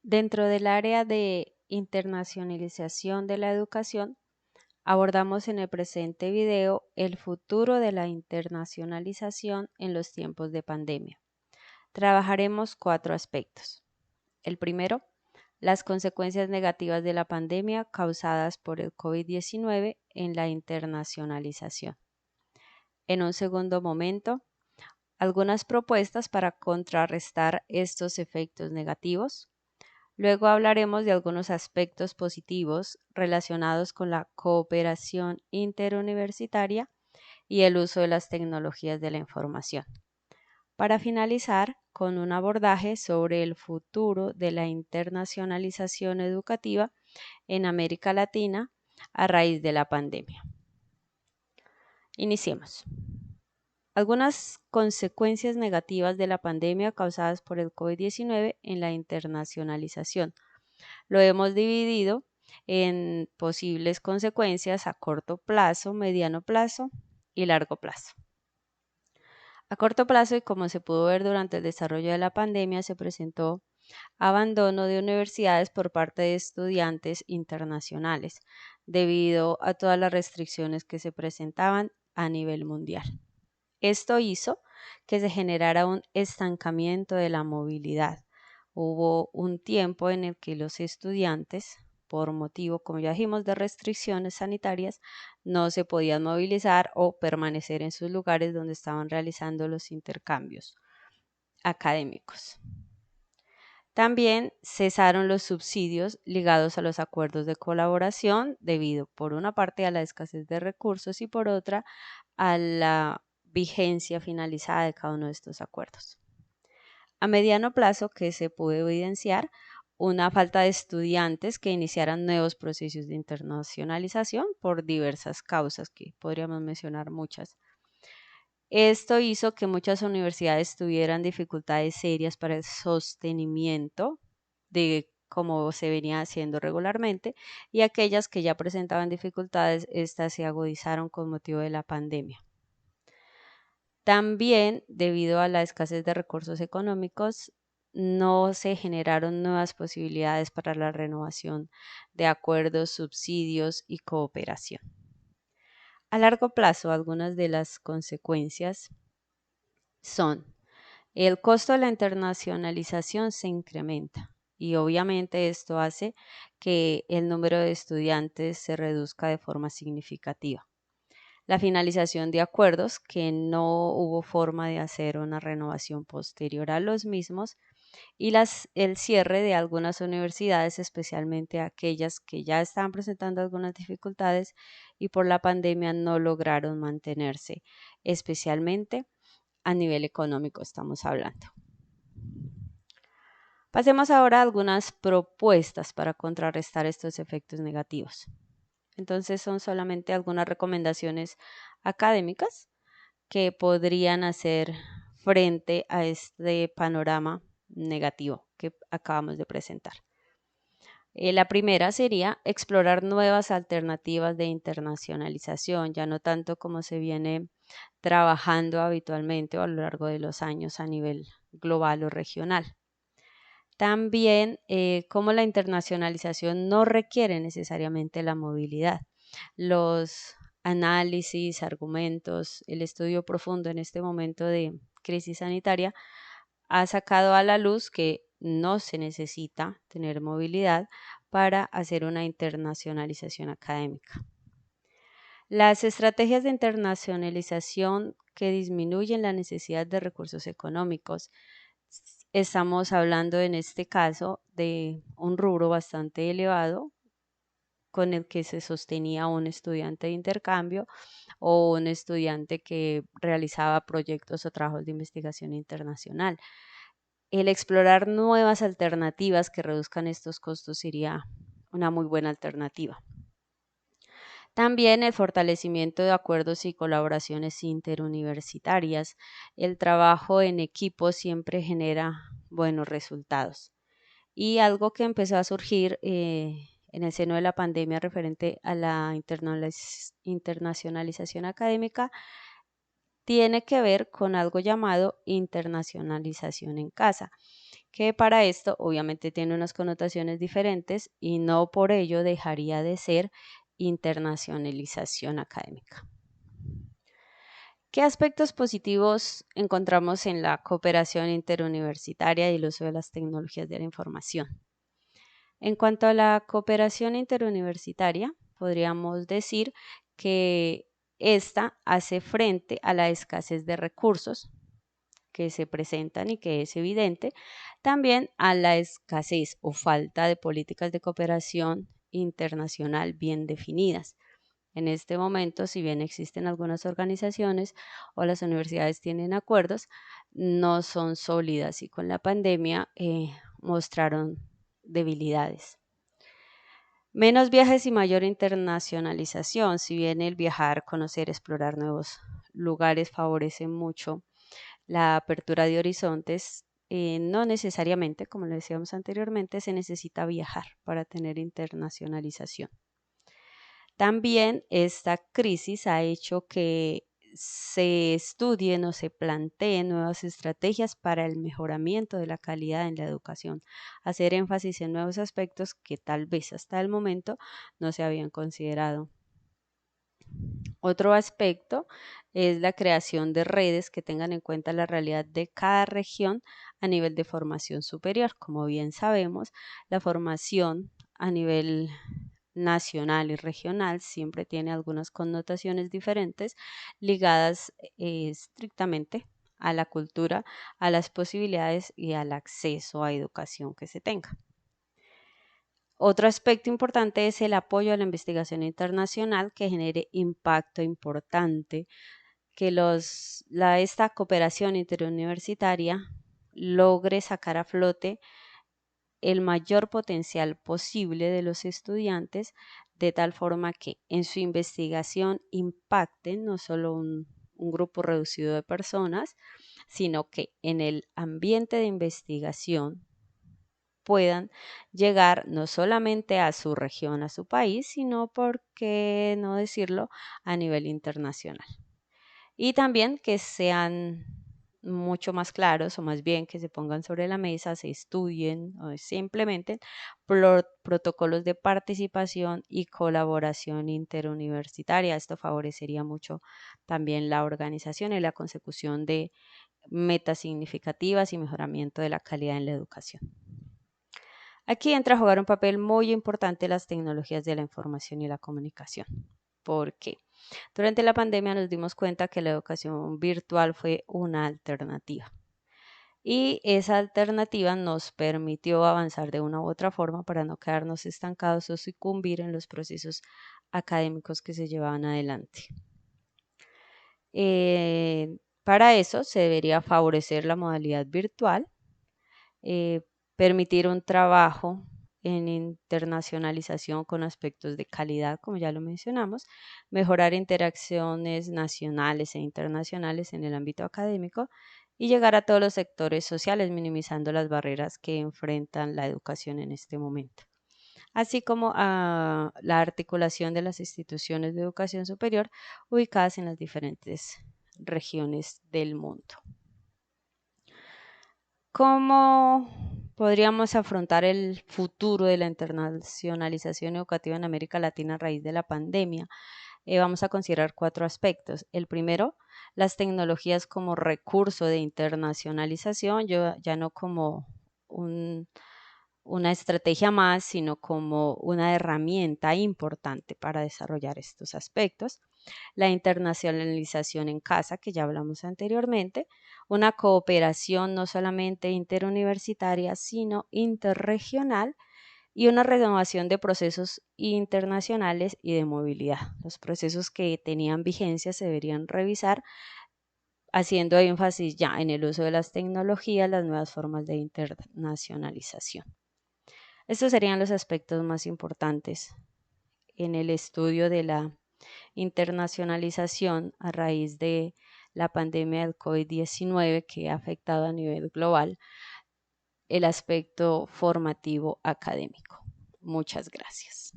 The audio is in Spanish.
Dentro del área de internacionalización de la educación, abordamos en el presente video el futuro de la internacionalización en los tiempos de pandemia. Trabajaremos cuatro aspectos. El primero, las consecuencias negativas de la pandemia causadas por el COVID-19 en la internacionalización. En un segundo momento, algunas propuestas para contrarrestar estos efectos negativos. Luego hablaremos de algunos aspectos positivos relacionados con la cooperación interuniversitaria y el uso de las tecnologías de la información. Para finalizar, con un abordaje sobre el futuro de la internacionalización educativa en América Latina a raíz de la pandemia. Iniciemos. Algunas consecuencias negativas de la pandemia causadas por el COVID-19 en la internacionalización. Lo hemos dividido en posibles consecuencias a corto plazo, mediano plazo y largo plazo. A corto plazo, y como se pudo ver durante el desarrollo de la pandemia, se presentó abandono de universidades por parte de estudiantes internacionales, debido a todas las restricciones que se presentaban a nivel mundial. Esto hizo que se generara un estancamiento de la movilidad. Hubo un tiempo en el que los estudiantes, por motivo, como ya dijimos, de restricciones sanitarias, no se podían movilizar o permanecer en sus lugares donde estaban realizando los intercambios académicos. También cesaron los subsidios ligados a los acuerdos de colaboración debido, por una parte, a la escasez de recursos y por otra, a la vigencia finalizada de cada uno de estos acuerdos. A mediano plazo, que se pudo evidenciar una falta de estudiantes que iniciaran nuevos procesos de internacionalización por diversas causas, que podríamos mencionar muchas. Esto hizo que muchas universidades tuvieran dificultades serias para el sostenimiento de como se venía haciendo regularmente, y aquellas que ya presentaban dificultades, estas se agudizaron con motivo de la pandemia. También, debido a la escasez de recursos económicos, no se generaron nuevas posibilidades para la renovación de acuerdos, subsidios y cooperación. A largo plazo, algunas de las consecuencias son: el costo de la internacionalización se incrementa y obviamente esto hace que el número de estudiantes se reduzca de forma significativa. La finalización de acuerdos, que no hubo forma de hacer una renovación posterior a los mismos, y el cierre de algunas universidades, especialmente aquellas que ya estaban presentando algunas dificultades y por la pandemia no lograron mantenerse, especialmente a nivel económico estamos hablando. Pasemos ahora a algunas propuestas para contrarrestar estos efectos negativos. Entonces son solamente algunas recomendaciones académicas que podrían hacer frente a este panorama negativo que acabamos de presentar. La primera sería explorar nuevas alternativas de internacionalización, ya no tanto como se viene trabajando habitualmente o a lo largo de los años a nivel global o regional. También, como la internacionalización no requiere necesariamente la movilidad. Los análisis, argumentos, el estudio profundo en este momento de crisis sanitaria ha sacado a la luz que no se necesita tener movilidad para hacer una internacionalización académica. Las estrategias de internacionalización que disminuyen la necesidad de recursos económicos. Estamos hablando en este caso de un rubro bastante elevado con el que se sostenía un estudiante de intercambio o un estudiante que realizaba proyectos o trabajos de investigación internacional. El explorar nuevas alternativas que reduzcan estos costos sería una muy buena alternativa. También el fortalecimiento de acuerdos y colaboraciones interuniversitarias. El trabajo en equipo siempre genera buenos resultados. Y algo que empezó a surgir en el seno de la pandemia referente a la internacionalización académica tiene que ver con algo llamado internacionalización en casa, que para esto obviamente tiene unas connotaciones diferentes y no por ello dejaría de ser internacionalización académica. ¿Qué aspectos positivos encontramos en la cooperación interuniversitaria y el uso de las tecnologías de la información? En cuanto a la cooperación interuniversitaria, podríamos decir que esta hace frente a la escasez de recursos que se presentan y que es evidente, también a la escasez o falta de políticas de cooperación internacional bien definidas. En este momento, si bien existen algunas organizaciones o las universidades tienen acuerdos, no son sólidas y con la pandemia mostraron debilidades. Menos viajes y mayor internacionalización. Si bien el viajar, conocer, explorar nuevos lugares favorece mucho la apertura de horizontes, no necesariamente, como le decíamos anteriormente, se necesita viajar para tener internacionalización. También esta crisis ha hecho que se estudien o se planteen nuevas estrategias para el mejoramiento de la calidad en la educación, hacer énfasis en nuevos aspectos que tal vez hasta el momento no se habían considerado. Otro aspecto es la creación de redes que tengan en cuenta la realidad de cada región a nivel de formación superior. Como bien sabemos, la formación a nivel nacional y regional siempre tiene algunas connotaciones diferentes ligadas estrictamente a la cultura, a las posibilidades y al acceso a educación que se tenga. Otro aspecto importante es el apoyo a la investigación internacional que genere impacto importante, que esta cooperación interuniversitaria logre sacar a flote el mayor potencial posible de los estudiantes, de tal forma que en su investigación impacten no solo un grupo reducido de personas, sino que en el ambiente de investigación puedan llegar no solamente a su región, a su país, sino, por qué no decirlo, a nivel internacional. Y también que sean mucho más claros, o más bien que se pongan sobre la mesa, se estudien o se implementen protocolos de participación y colaboración interuniversitaria. Esto favorecería mucho también la organización y la consecución de metas significativas y mejoramiento de la calidad en la educación. Aquí entra a jugar un papel muy importante las tecnologías de la información y la comunicación. ¿Por qué? Durante la pandemia nos dimos cuenta que la educación virtual fue una alternativa. Y esa alternativa nos permitió avanzar de una u otra forma para no quedarnos estancados o sucumbir en los procesos académicos que se llevaban adelante. Para eso se debería favorecer la modalidad virtual, permitir un trabajo en internacionalización con aspectos de calidad, como ya lo mencionamos, mejorar interacciones nacionales e internacionales en el ámbito académico y llegar a todos los sectores sociales, minimizando las barreras que enfrentan la educación en este momento, así como a la articulación de las instituciones de educación superior ubicadas en las diferentes regiones del mundo. ¿Cómo podríamos afrontar el futuro de la internacionalización educativa en América Latina a raíz de la pandemia? Vamos a considerar 4 aspectos. El primero, las tecnologías como recurso de internacionalización, ya no como una estrategia más, sino como una herramienta importante para desarrollar estos aspectos. La internacionalización en casa, que ya hablamos anteriormente, una cooperación no solamente interuniversitaria, sino interregional y una renovación de procesos internacionales y de movilidad. Los procesos que tenían vigencia se deberían revisar, haciendo énfasis ya en el uso de las tecnologías, las nuevas formas de internacionalización. Estos serían los aspectos más importantes en el estudio de la internacionalización a raíz de la pandemia del COVID-19 que ha afectado a nivel global el aspecto formativo académico. Muchas gracias.